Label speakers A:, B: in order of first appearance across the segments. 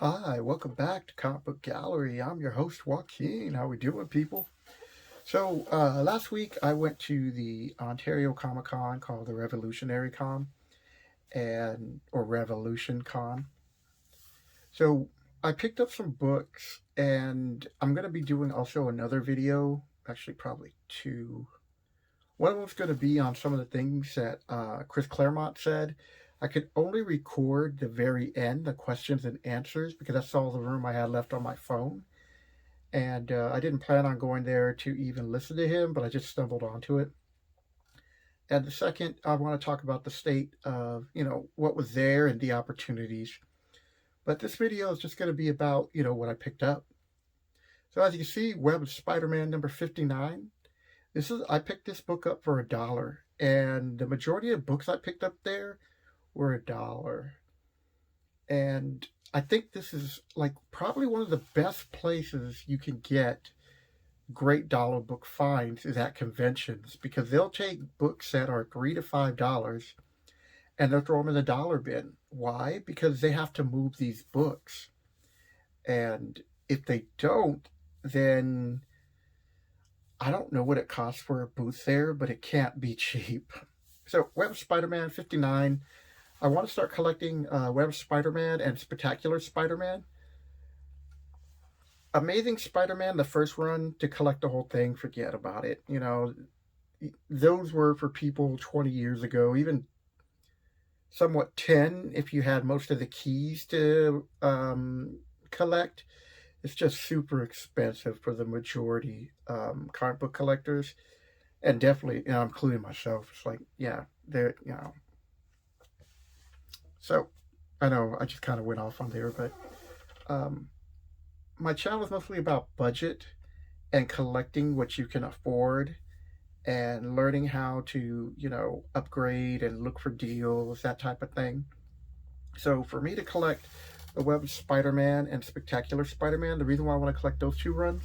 A: Hi, welcome back to Comic Book Gallery. I'm your host, Joaquin. How we doing, people? Last week I went to the Ontario Comic Con called the Revolutionary Con or Revolution Con. So I picked up some books, and I'm going to be doing also another video, actually probably two. One of them's going to be on some of the things that Chris Claremont said. I could only record the very end, the questions and answers, because that's all the room I had left on my phone. And I didn't plan on going there to even listen to him, but I just stumbled onto it. And the second, I want to talk about the state of, what was there and the opportunities. But this video is just going to be about, what I picked up. So as you can see, Web of Spider-Man number 59. I picked this book up for $1, and the majority of books I picked up there were $1. And I think this is like probably one of the best places you can get great dollar book finds is at conventions, because they'll take books that are $3 to $5 and they'll throw them in the dollar bin. Why? Because they have to move these books. And if they don't, then I don't know what it costs for a booth there, but it can't be cheap. So Web of Spider-Man 59. I want to start collecting Web of Spider-Man and Spectacular Spider-Man. Amazing Spider-Man, the first run, to collect the whole thing, forget about it. Those were for people 20 years ago, even somewhat 10 if you had most of the keys to collect. It's just super expensive for the majority comic book collectors, and definitely, including myself. It's like, yeah, they're, So, I know I just kind of went off on there, but my channel is mostly about budget and collecting what you can afford and learning how to, upgrade and look for deals, that type of thing. So for me to collect the Web of Spider-Man and Spectacular Spider-Man, the reason why I want to collect those two runs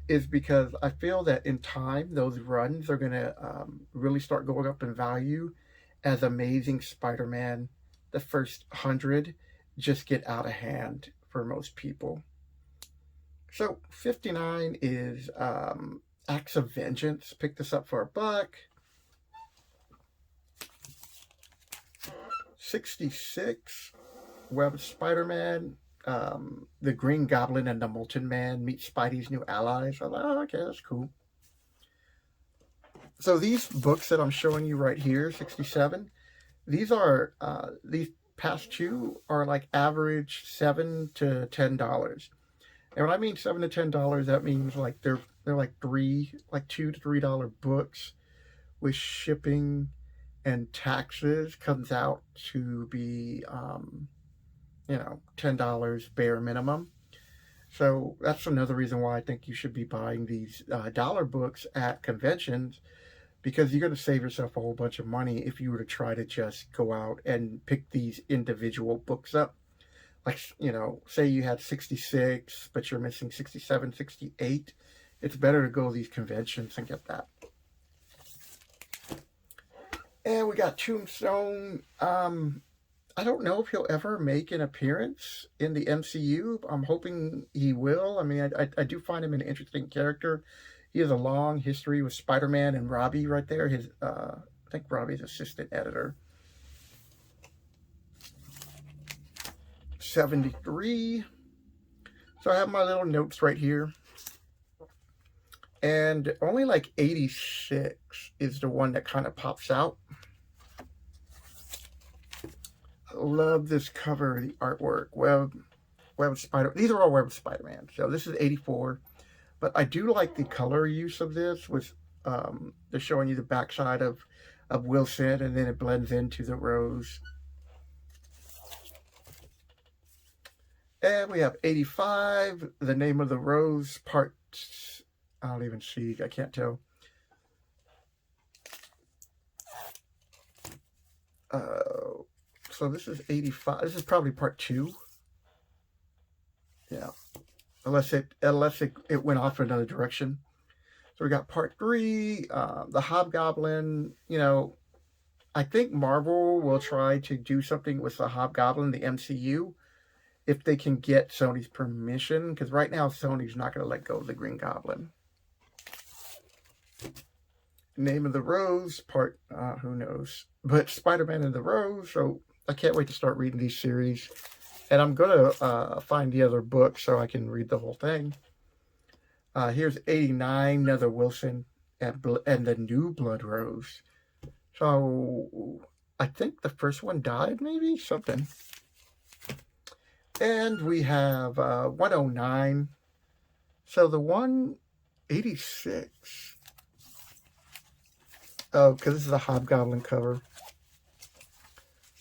A: is because I feel that in time, those runs are going to really start going up in value as Amazing Spider-Man, the first 100, just get out of hand for most people. So 59 is Acts of Vengeance. Picked this up for $1. 66, Web of Spider-Man, the Green Goblin and the Molten Man meet Spidey's new allies. I'm like, oh, okay, that's cool. So these books that I'm showing you right here, 67, these past two are like average $7 to $10. And when I mean $7 to $10, that means like they're like $2 to $3 books, with shipping and taxes comes out to be $10 bare minimum. So that's another reason why I think you should be buying these dollar books at conventions, because you're going to save yourself a whole bunch of money if you were to try to just go out and pick these individual books up. Like, say you had 66, but you're missing 67, 68. It's better to go to these conventions and get that. And we got Tombstone. I don't know if he'll ever make an appearance in the MCU. I'm hoping he will. I mean, I do find him an interesting character. He has a long history with Spider-Man and Robbie right there. I think Robbie's assistant editor. 73. So I have my little notes right here. And only like 86 is the one that kind of pops out. I love this cover, the artwork. Web of Spider. These are all Web of Spider-Man. So this is 84. But I do like the color use of this, with they're showing you the backside of Wilson, and then it blends into the rose. And we have 85, The Name of the Rose, part, I don't even see, I can't tell. So this is 85. This is probably part 2. Yeah. Unless it went off in another direction. So we got part 3, the Hobgoblin. I think Marvel will try to do something with the Hobgoblin, the MCU, if they can get Sony's permission, because right now Sony's not going to let go of the Green Goblin. Name of the Rose, part, who knows. But Spider-Man and the Rose, so I can't wait to start reading these series. And I'm going to find the other book so I can read the whole thing. Here's 89, Nether Wilson, and the New Blood Rose. So I think the first one died, maybe? Something. And we have 109. So the 186. Oh, because this is a Hobgoblin cover.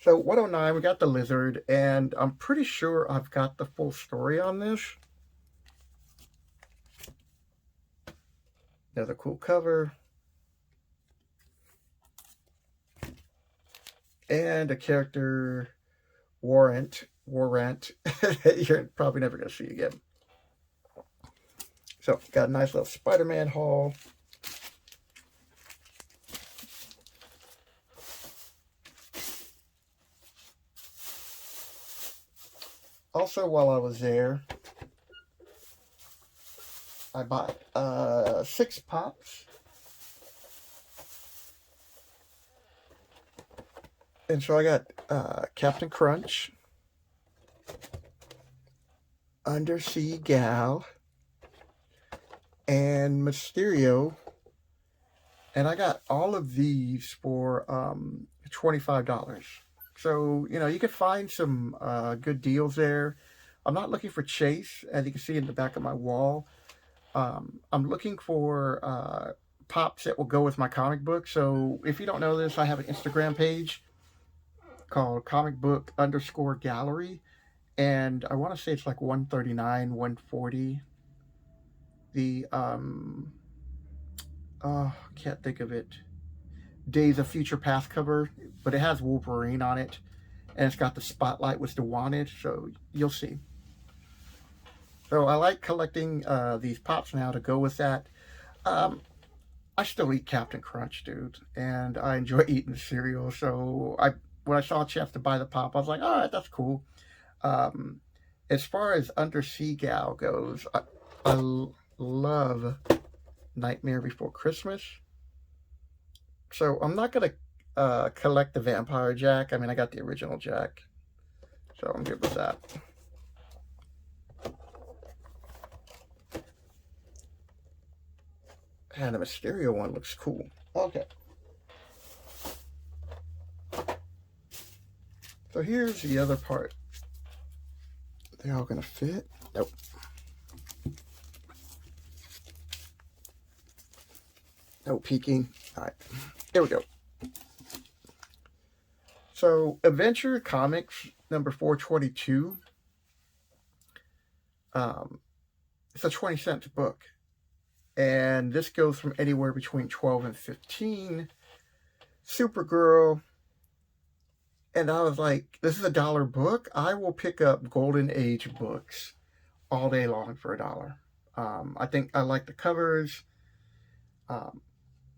A: So 109, we got the Lizard, and I'm pretty sure I've got the full story on this. Another cool cover. And a character, Warrant, you're probably never going to see again. So, got a nice little Spider-Man haul. Also, while I was there, I bought 6 pops. And so I got Captain Crunch, Undersea Gal, and Mysterio. And I got all of these for $25. So, you know, you can find some good deals there. I'm not looking for Chase, as you can see in the back of my wall. I'm looking for pops that will go with my comic book. So if you don't know this, I have an Instagram page called comicbook_gallery, and I want to say it's like 139, 140. The can't think of it. Days of Future Past cover, but it has Wolverine on it, and it's got the spotlight with the wanted, so you'll see. So I like collecting these pops now to go with that. I still eat Captain Crunch, dude, and I enjoy eating the cereal, so when I saw a chance to buy the pop, I was like, all right, that's cool. As far as Undersea Gal goes, I love Nightmare Before Christmas. So I'm not going to collect the Vampire Jack. I mean, I got the original Jack, so I'm good with that. And the Mysterio one looks cool. Okay. So here's the other part. They're all going to fit? Nope. No peeking. All right. There we go. So Adventure Comics number 422. It's a 20-cent book. And this goes from anywhere between 12 and 15. Supergirl. And I was like, this is a $1 book. I will pick up Golden Age books all day long for $1. I think I like the covers.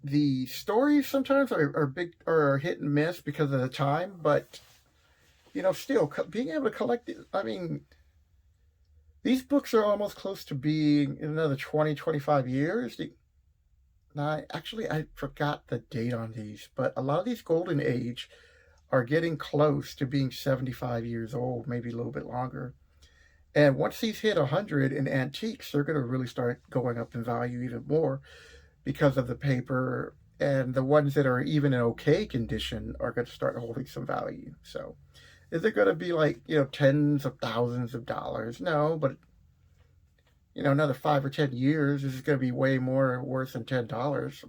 A: The stories sometimes are hit and miss because of the time, but you know, still being able to collect it. I mean, these books are almost close to being in another 20, 25 years. I forgot the date on these, but a lot of these Golden Age are getting close to being 75 years old, maybe a little bit longer. And once these hit 100 in antiques, they're going to really start going up in value even more because of the paper. And the ones that are even in okay condition are going to start holding some value. So is it going to be like, you know, tens of thousands of dollars? No, but, you know, another 5 or 10 years, this is going to be way more worth than $10.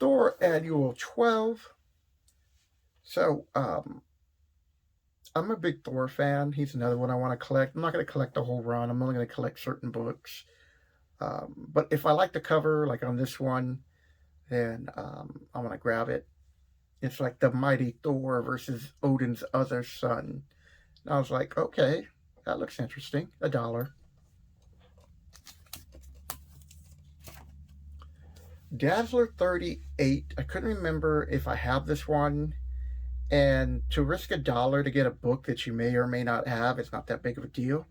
A: Thor Annual 12. So, I'm a big Thor fan. He's another one I want to collect. I'm not going to collect the whole run. I'm only going to collect certain books. But if I like the cover, like on this one, then I'm going to grab it. It's like the mighty Thor versus Odin's other son. And I was like, okay, that looks interesting. $1. Dazzler 38. I couldn't remember if I have this one. And to risk $1 to get a book that you may or may not have, it's not that big of a deal.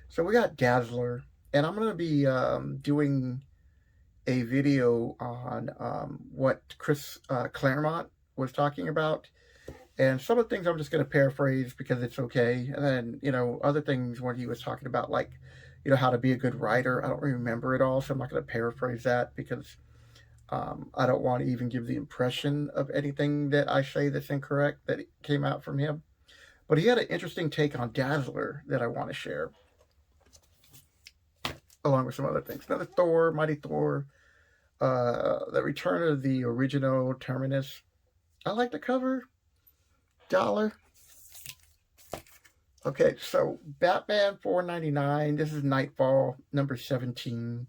A: So we got Dazzler, and I'm going to be doing a video on what Chris Claremont was talking about. And some of the things I'm just going to paraphrase because it's okay. And then, other things when he was talking about, like, how to be a good writer. I don't remember it all, so I'm not going to paraphrase that because I don't want to even give the impression of anything that I say that's incorrect that came out from him. But he had an interesting take on Dazzler that I want to share, along with some other things. Another Thor, Mighty Thor, the return of the original Terminus. I like the cover. $1. Okay, so Batman $4.99. This is Nightfall number 17.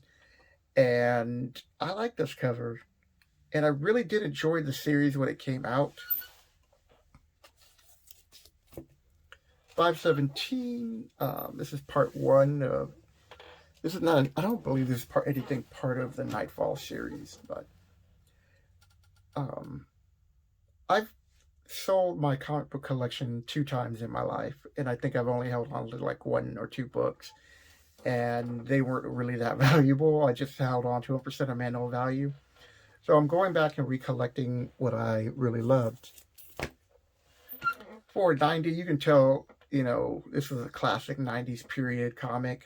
A: And I like this cover. And I really did enjoy the series when it came out. 517. This is part 1 of. This is not. I don't believe this is anything part of the Nightfall series, but I've sold my comic book collection 2 times in my life, and I think I've only held on to like 1 or 2 books, and they weren't really that valuable. I just held on to them for sentimental value. So I'm going back and recollecting what I really loved. $4.90, you can tell, this was a classic 90s period comic.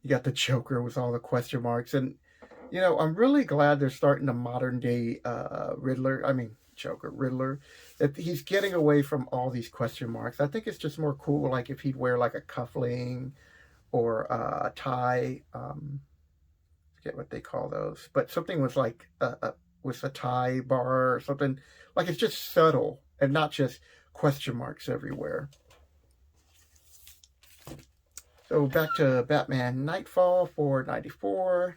A: You got the Joker with all the question marks, and I'm really glad they're starting the modern day Riddler, that he's getting away from all these question marks. I think it's just more cool, like if he'd wear like a cuffling or a tie, forget what they call those, but something with like with a tie bar or something, like it's just subtle and not just question marks everywhere. So back to Batman Nightfall, $4.94.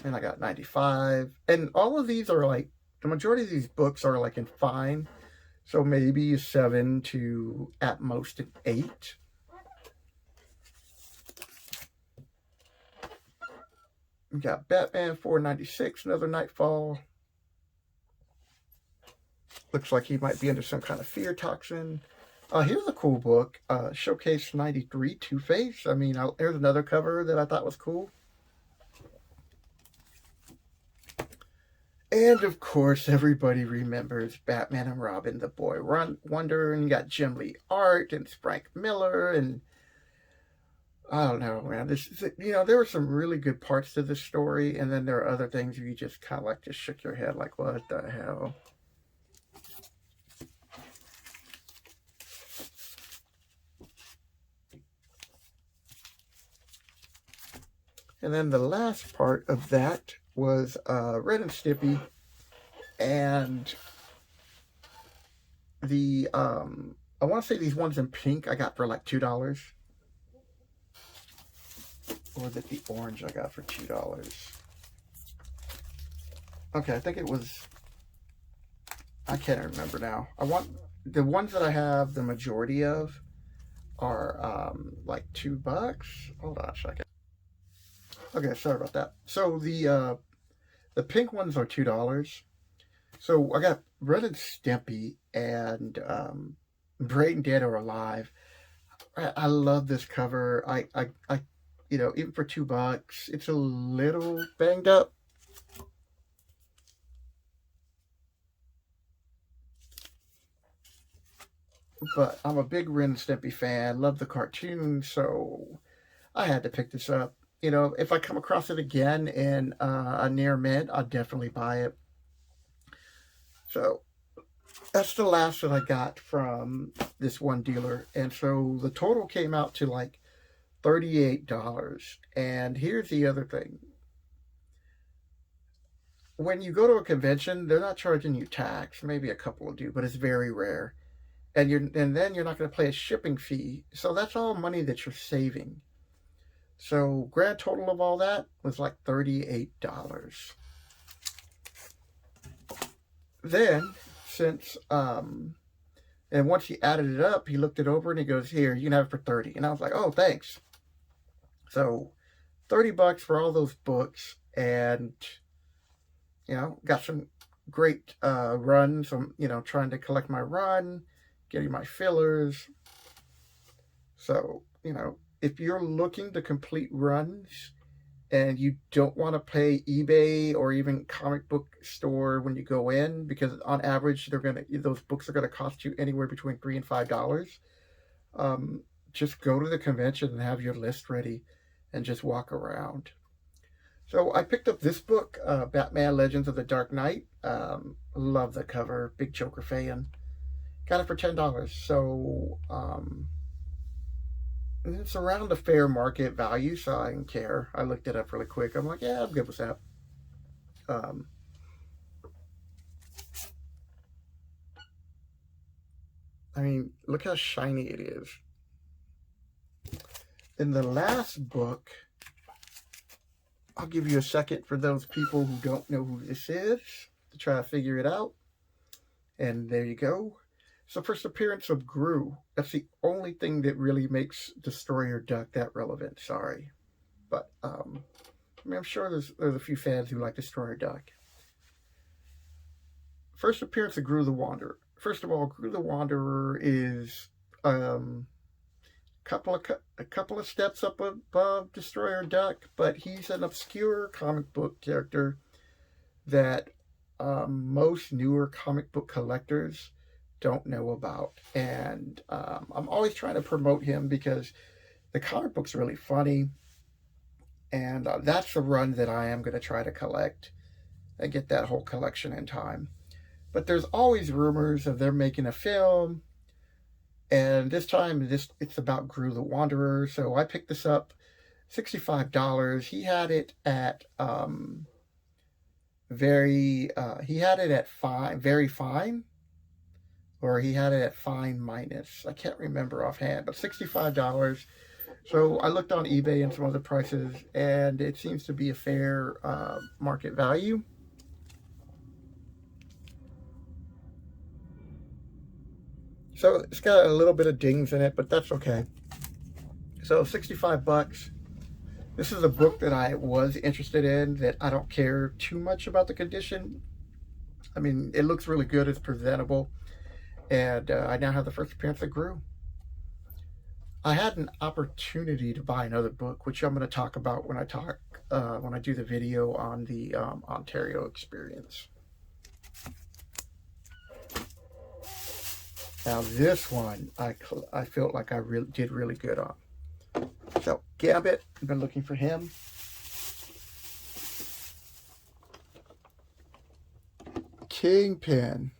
A: And I got 95. And all of these are like, the majority of these books are like in fine. So maybe 7 to at most an 8. We got Batman $4.96, another Nightfall. Looks like he might be under some kind of fear toxin. Here's a cool book, Showcase 93, Two-Face. There's another cover that I thought was cool. And, of course, everybody remembers Batman and Robin, the Boy Wonder, and you got Jim Lee art and Frank Miller, and I don't know, man. There were some really good parts to this story, and then there are other things where you just kind of like just shook your head like, what the hell? And then the last part of that was Red and Stimpy, and the I want to say these ones in pink I got for like $2, or that the orange I got for $2. Okay, I think it was. I can't remember now. I want the ones that I have the majority of are like $2. Hold on a second. Okay, sorry about that. So the pink ones are $2. So I got Red and Stimpy and Brain Dead or Alive. I love this cover. I even for $2, it's a little banged up. But I'm a big Ren and Stimpy fan. Love the cartoon, so I had to pick this up. If I come across it again in a near mint, I'll definitely buy it. So that's the last that I got from this one dealer. And so the total came out to like $38. And here's the other thing. When you go to a convention, they're not charging you tax. Maybe a couple will do, but it's very rare. And then you're not going to pay a shipping fee. So that's all money that you're saving. So grand total of all that was like $38. Then, since, and once he added it up, he looked it over and he goes, here, you can have it for $30. And I was like, oh, thanks. So $30 for all those books, and, got some great runs. I'm, trying to collect my run, getting my fillers. So, if you're looking to complete runs and you don't want to pay eBay or even comic book store when you go in, because on average those books are gonna cost you anywhere between $3 and $5. Um, just go to the convention and have your list ready, and just walk around. So I picked up this book, Batman Legends of the Dark Knight. Love the cover, big Joker fan. Got it for $10. So it's around the fair market value, so I didn't care. I looked it up really quick. I'm like, yeah, I'm good with that. Um, I mean, look how shiny it is. In the last book, I'll give you a second for those people who don't know who this is to try to figure it out. And there you go. It's the first appearance of Gru. That's the only thing that really makes Destroyer Duck that relevant. Sorry. But, I'm sure there's a few fans who like Destroyer Duck. First appearance of Gru the Wanderer. First of all, Gru the Wanderer is a couple of steps up above Destroyer Duck, but he's an obscure comic book character that most newer comic book collectors don't know about. And I'm always trying to promote him because the comic book's really funny. And that's the run that I am going to try to collect and get that whole collection in time. But there's always rumors of them making a film. And this time, it's about Gru the Wanderer. So I picked this up, $65. He had it at very fine, or he had it at fine minus. I can't remember offhand, but $65. So I looked on eBay and some other prices, and it seems to be a fair market value. So it's got a little bit of dings in it, but that's okay. So $65. This is a book that I was interested in, that I don't care too much about the condition. I mean, it looks really good. It's presentable. And I now have the first appearance of Gru. I had an opportunity to buy another book, which I'm going to talk about when I do the video on the Ontario experience. Now this one, I felt like I did really good on. So Gambit, I've been looking for him. Kingpin.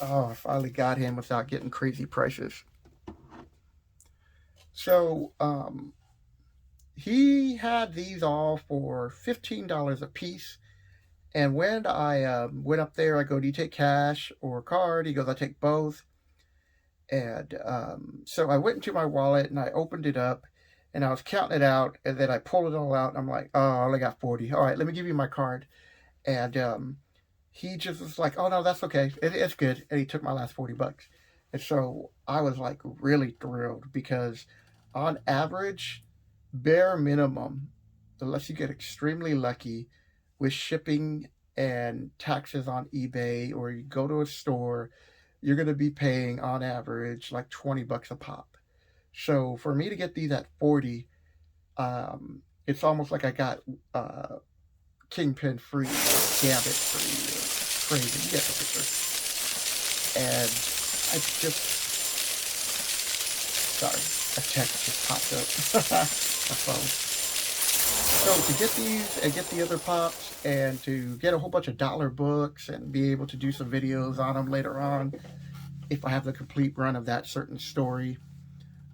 A: Oh, I finally got him without getting crazy prices. So he had these all for $15 a piece. And when I went up there, I go, do you take cash or card? He goes, I take both. And so I went into my wallet and I opened it up and I was counting it out, and then I pulled it all out and I'm like, oh, I only got 40. All right, let me give you my card. And he just was like, oh no, that's okay. It's good. And he took my last $40. And so I was like really thrilled, because on average, bare minimum, unless you get extremely lucky with shipping and taxes on eBay, or you go to a store, you're going to be paying on average like $20 a pop. So for me to get these at 40, it's almost like I got Kingpin free, Gambit free. Crazy, you get the picture. And I just, sorry, a text just popped up. My phone. So to get these and get the other pops, and to get a whole bunch of dollar books and be able to do some videos on them later on, if I have the complete run of that certain story,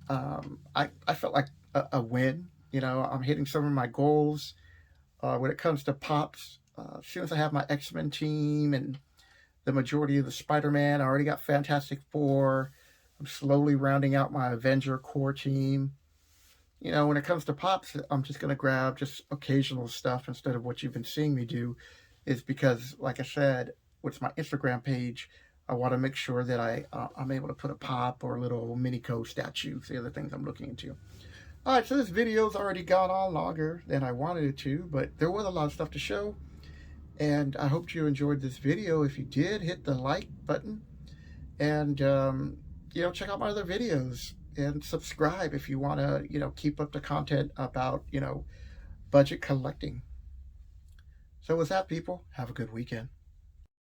A: I felt like a win. I'm hitting some of my goals when it comes to pops. As soon as I have my X-Men team and the majority of the Spider-Man, I already got Fantastic Four. I'm slowly rounding out my Avenger core team. When it comes to pops, I'm just going to grab just occasional stuff instead of what you've been seeing me do, is because, like I said, with my Instagram page, I want to make sure that I'm able to put a pop or a little Minico statue. The other things I'm looking into. All right, so this video's already gone on longer than I wanted it to, but there was a lot of stuff to show, and I hope you enjoyed this video. If you did, hit the like button, and check out my other videos, and subscribe if you want to keep up the content about budget collecting. So with that, people, have a good weekend.